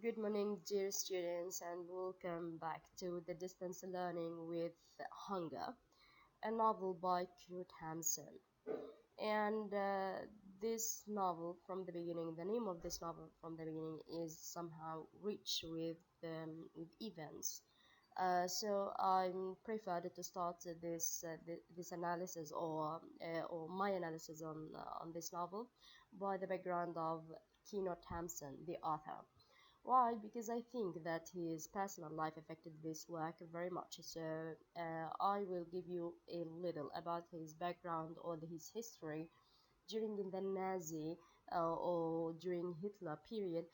Good morning, dear students, and welcome back to the Distance Learning with Hunger, a novel by Knut Hamsun. And this novel, from the beginning, the name of this novel from the beginning is somehow rich with events. So I preferred to start this analysis or my analysis on this novel by the background of Knut Hamsun, the author. Why? Because I think that his personal life affected this work very much. So I will give you a little about his background or his history during the Nazi or during Hitler period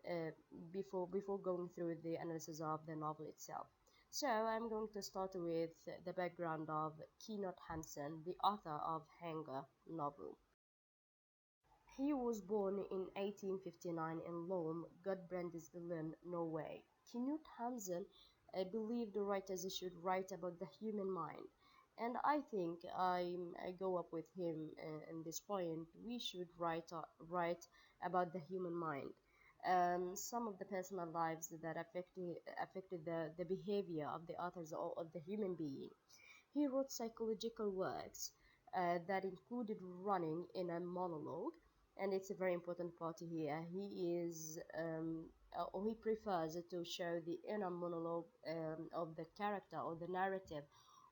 uh, before going through the analysis of the novel itself. So I'm going to start with the background of Knut Hamsun, the author of Hunger novel. He was born in 1859 in Lom, Gudbrandsdalen, Norway. Knut Hamsun believed the writers should write about the human mind, and I think I go up with him in this point. We should write about the human mind. Some of the personal lives that affected the behavior of the authors or of the human being. He wrote psychological works that included running in a monologue, and it's a very important part here. He prefers to show the inner monologue of the character or the narrative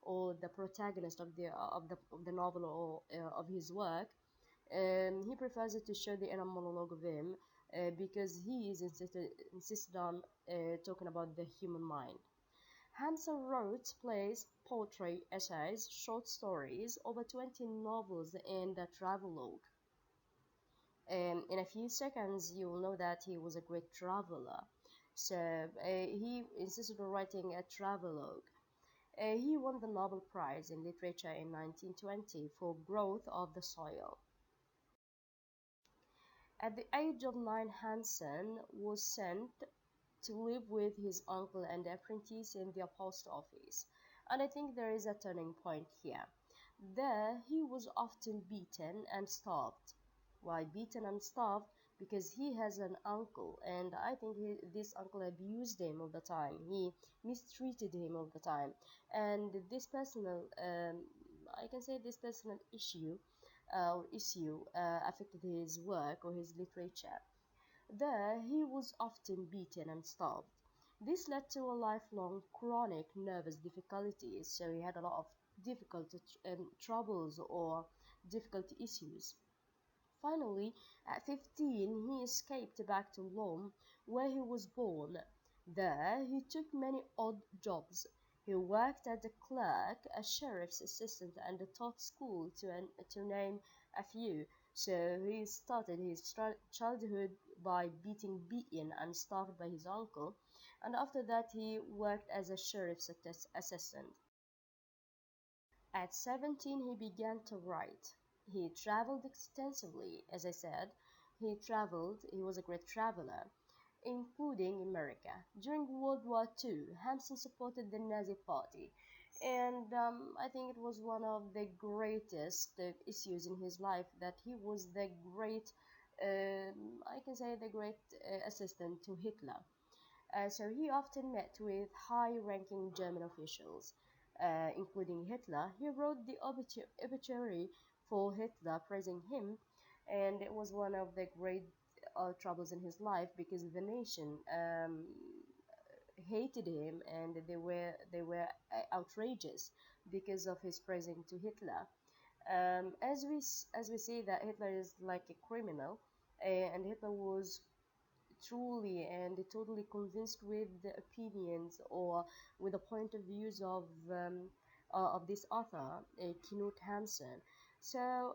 or the protagonist of the novel or of his work. He prefers to show the inner monologue of him because he is insisted on talking about the human mind. Hamsun wrote plays, poetry, essays, short stories, over 20 novels, and a travelogue. In a few seconds, you will know that he was a great traveler. So he insisted on writing a travelogue. He won the Nobel Prize in Literature in 1920 for Growth of the Soil. At the age of 9, Hamsun was sent to live with his uncle and apprentice in the post office. And I think there is a turning point here. There, he was often beaten and starved. Why beaten and starved? Because he has an uncle, and I think this uncle abused him all the time. He mistreated him all the time, and this personal, I can say, this personal issue affected his work or his literature. There, he was often beaten and starved. This led to a lifelong chronic nervous difficulties, so he had a lot of difficult troubles or difficult issues. Finally, at 15, he escaped back to Lom, where he was born. There, he took many odd jobs. He worked as a clerk, a sheriff's assistant, and taught school, to name a few. So he started his childhood by beaten and starved by his uncle, and after that he worked as a sheriff's assistant. At 17, he began to write. He traveled extensively, as I said. He was a great traveler, including America. During World War II, Hamsun supported the Nazi Party, and I think it was one of the greatest issues in his life that he was the great, I can say, the great assistant to Hitler. So he often met with high-ranking German officials, including Hitler. He wrote the obituary for Hitler praising him, and it was one of the great troubles in his life because the nation hated him and they were outrageous because of his praising to Hitler. As we see that Hitler is like a criminal, and Hitler was truly and totally convinced with the opinions or with the point of views of this author, Knut Hamsun. So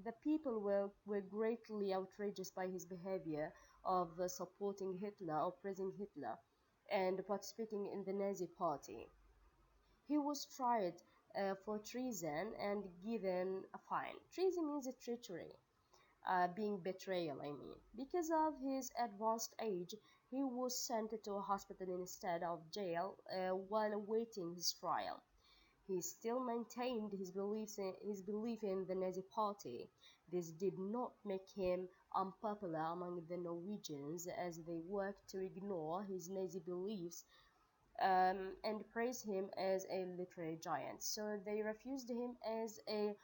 the people were greatly outraged by his behavior of supporting Hitler or praising Hitler and participating in the Nazi party. He was tried for treason and given a fine. Treason means a treachery, being betrayal, I mean. Because of his advanced age, he was sent to a hospital instead of jail while awaiting his trial. He still maintained his belief in the Nazi Party. This did not make him unpopular among the Norwegians as they worked to ignore his Nazi beliefs and praise him as a literary giant. So they refused him as a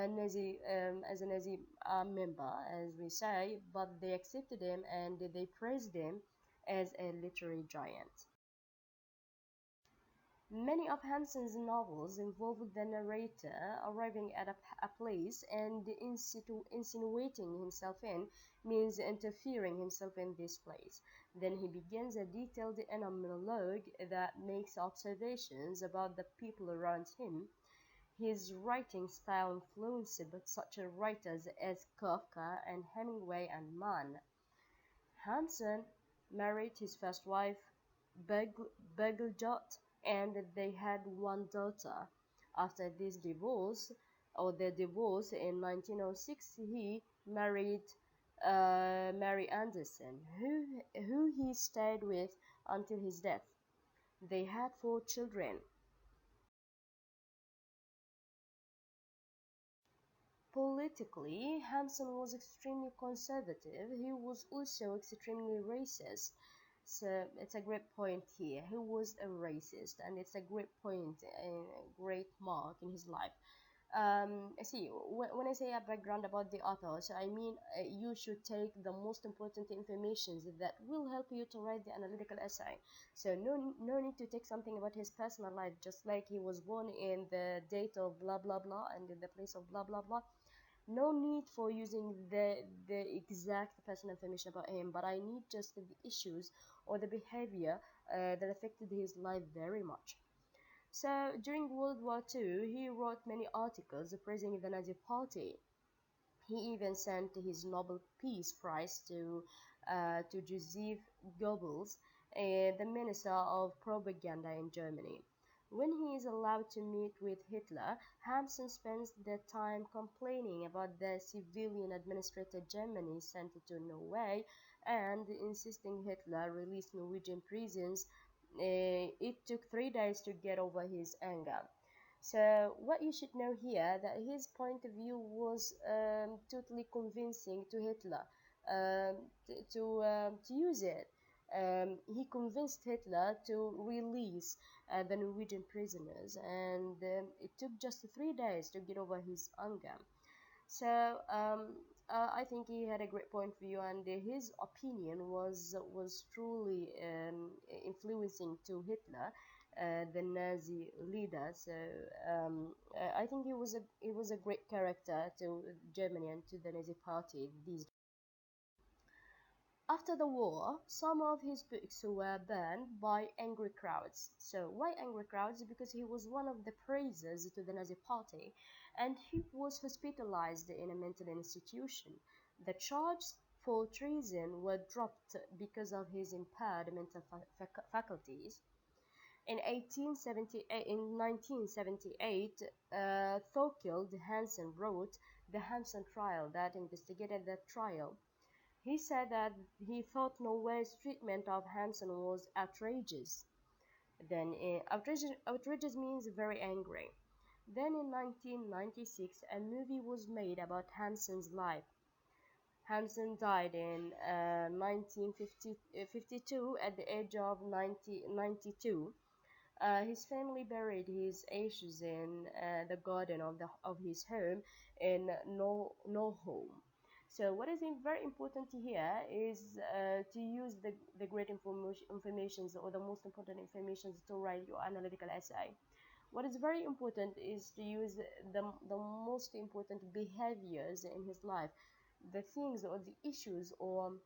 Nazi member, as we say, but they accepted him and they praised him as a literary giant. Many of Hamsun's novels involve the narrator arriving at a place and insinuating himself in means interfering himself in this place. Then he begins a detailed inner monologue that makes observations about the people around him. His writing style influenced such writers as Kafka and Hemingway and Mann. Hamsun married his first wife, Begeljot, and they had one daughter. After this divorce, or their divorce in 1906, he married Mary Anderson, who he stayed with until his death. They had 4 children. Politically, Hamsun was extremely conservative. He was also extremely racist. So it's a great point here. He was a racist, and it's a great point, a great mark in his life. See, when I say a background about the author, so I mean you should take the most important information that will help you to write the analytical essay. So no need to take something about his personal life, just like he was born in the date of blah blah blah and in the place of blah blah blah. No need for using the exact personal information about him, but I need just the issues or the behavior that affected his life very much. So during World War II, he wrote many articles praising the Nazi Party. He even sent his Nobel Peace Prize to Joseph Goebbels, the Minister of Propaganda in Germany. When he is allowed to meet with Hitler, Hamsun spends the time complaining about the civilian administrated Germany sent to Norway and insisting Hitler release Norwegian prisons. It took 3 days to get over his anger. So what you should know here that his point of view was totally convincing to Hitler to use it. He convinced Hitler to release the Norwegian prisoners, and it took just 3 days to get over his anger. So I think he had a great point of view, and his opinion was truly influencing to Hitler, the Nazi leader. So I think he was a great character to Germany and to the Nazi Party these days. After the war, some of his books were banned by angry crowds. So why angry crowds? Because he was one of the praisers to the Nazi Party, and he was hospitalized in a mental institution. The charges for treason were dropped because of his impaired mental faculties. In 1978, Thorkild Hansen wrote The Hamsun Trial that investigated the trial. He said that he thought Norway's treatment of Hamsun was outrageous. Then outrageous means very angry. Then in 1996, a movie was made about Hamsun's life. Hamsun died in 1952 at the age of 92. His family buried his ashes in the garden of his home in Norholm. So what is very important here is to use the great informations or the most important information to write your analytical essay. What is very important is to use the most important behaviors in his life, the things or the issues or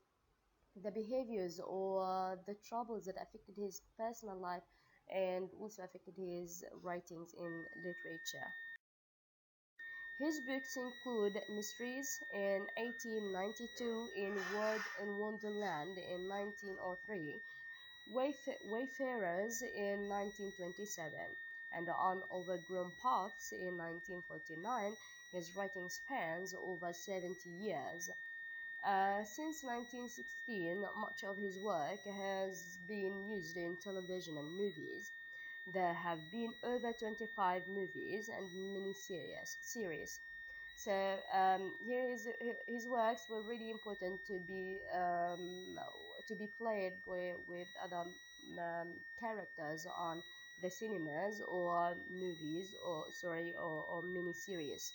the behaviors or the troubles that affected his personal life and also affected his writings in literature. His books include Mysteries in 1892, in Wonderland in 1903, Wayfarers in 1927, and On Overgrown Paths in 1949. His writing spans over 70 years. Since 1916, much of his work has been used in television and movies. There have been over 25 movies and mini series. So his works were really important to be played with other characters on the cinemas or movies or sorry or mini series.